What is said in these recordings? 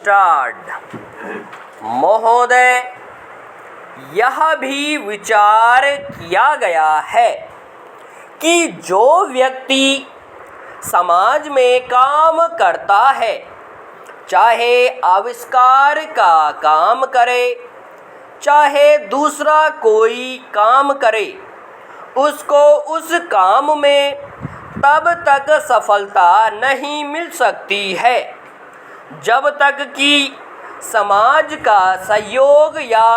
Start. महोदय, यह भी विचार किया गया है कि जो व्यक्ति समाज में काम करता है, चाहे आविष्कार का काम करे, चाहे दूसरा कोई काम करे, उसको उस काम में तब तक सफलता नहीं मिल सकती है जब तक कि समाज का सहयोग या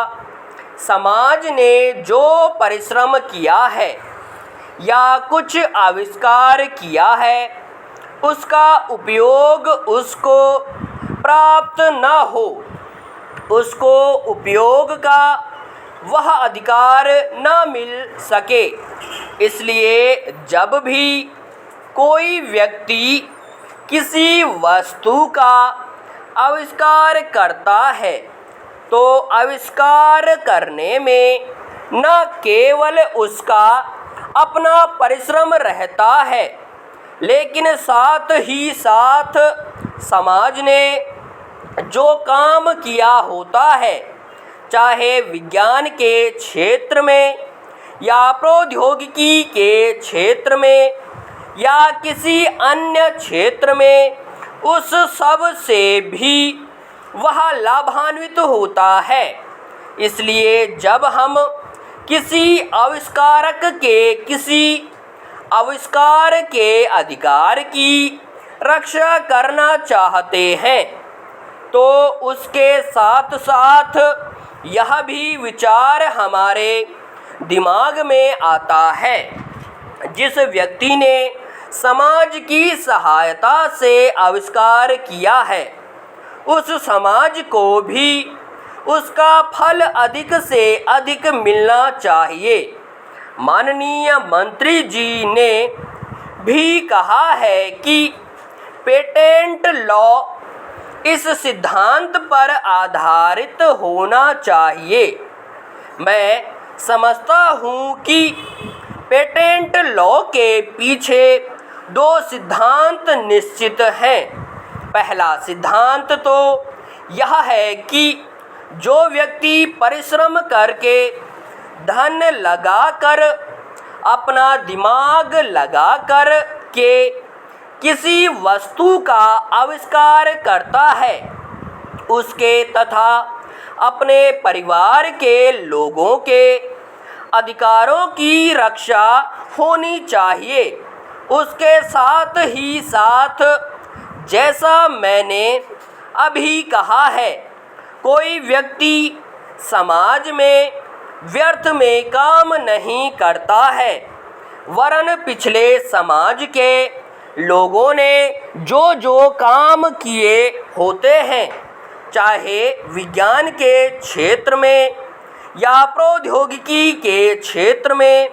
समाज ने जो परिश्रम किया है या कुछ आविष्कार किया है उसका उपयोग उसको प्राप्त न हो, उसको उपयोग का वह अधिकार न मिल सके। इसलिए जब भी कोई व्यक्ति किसी वस्तु का आविष्कार करता है तो आविष्कार करने में न केवल उसका अपना परिश्रम रहता है, लेकिन साथ ही साथ समाज ने जो काम किया होता है, चाहे विज्ञान के क्षेत्र में या प्रौद्योगिकी के क्षेत्र में या किसी अन्य क्षेत्र में, उस सब से भी वह लाभान्वित होता है। इसलिए जब हम किसी आविष्कारक के किसी आविष्कार के अधिकार की रक्षा करना चाहते हैं तो उसके साथ साथ यह भी विचार हमारे दिमाग में आता है, जिस व्यक्ति ने समाज की सहायता से आविष्कार किया है उस समाज को भी उसका फल अधिक से अधिक मिलना चाहिए। माननीय मंत्री जी ने भी कहा है कि पेटेंट लॉ इस सिद्धांत पर आधारित होना चाहिए। मैं समझता हूँ कि पेटेंट लॉ के पीछे दो सिद्धांत निश्चित हैं। पहला सिद्धांत तो यह है कि जो व्यक्ति परिश्रम करके धन लगाकर, अपना दिमाग लगाकर के किसी वस्तु का आविष्कार करता है, उसके तथा अपने परिवार के लोगों के अधिकारों की रक्षा होनी चाहिए। उसके साथ ही साथ, जैसा मैंने अभी कहा है, कोई व्यक्ति समाज में व्यर्थ में काम नहीं करता है, वरन पिछले समाज के लोगों ने जो जो काम किए होते हैं, चाहे विज्ञान के क्षेत्र में या प्रौद्योगिकी के क्षेत्र में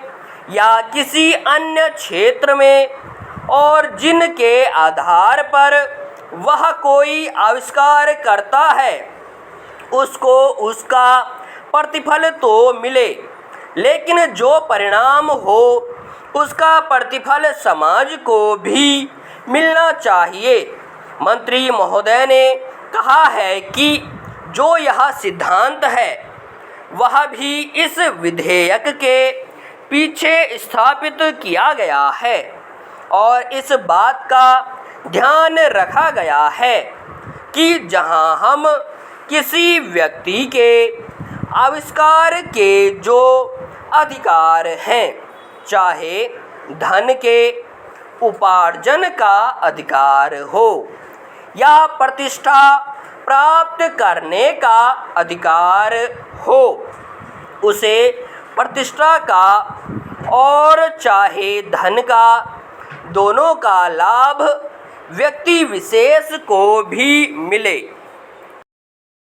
या किसी अन्य क्षेत्र में, और जिनके आधार पर वह कोई आविष्कार करता है, उसको उसका प्रतिफल तो मिले, लेकिन जो परिणाम हो उसका प्रतिफल समाज को भी मिलना चाहिए। मंत्री महोदय ने कहा है कि जो यह सिद्धांत है वह भी इस विधेयक के पीछे स्थापित किया गया है और इस बात का ध्यान रखा गया है कि जहां हम किसी व्यक्ति के आविष्कार के जो अधिकार हैं, चाहे धन के उपार्जन का अधिकार हो या प्रतिष्ठा प्राप्त करने का अधिकार हो, उसे प्रतिष्ठा का और चाहे धन का, दोनों का लाभ व्यक्ति विशेष को भी मिले।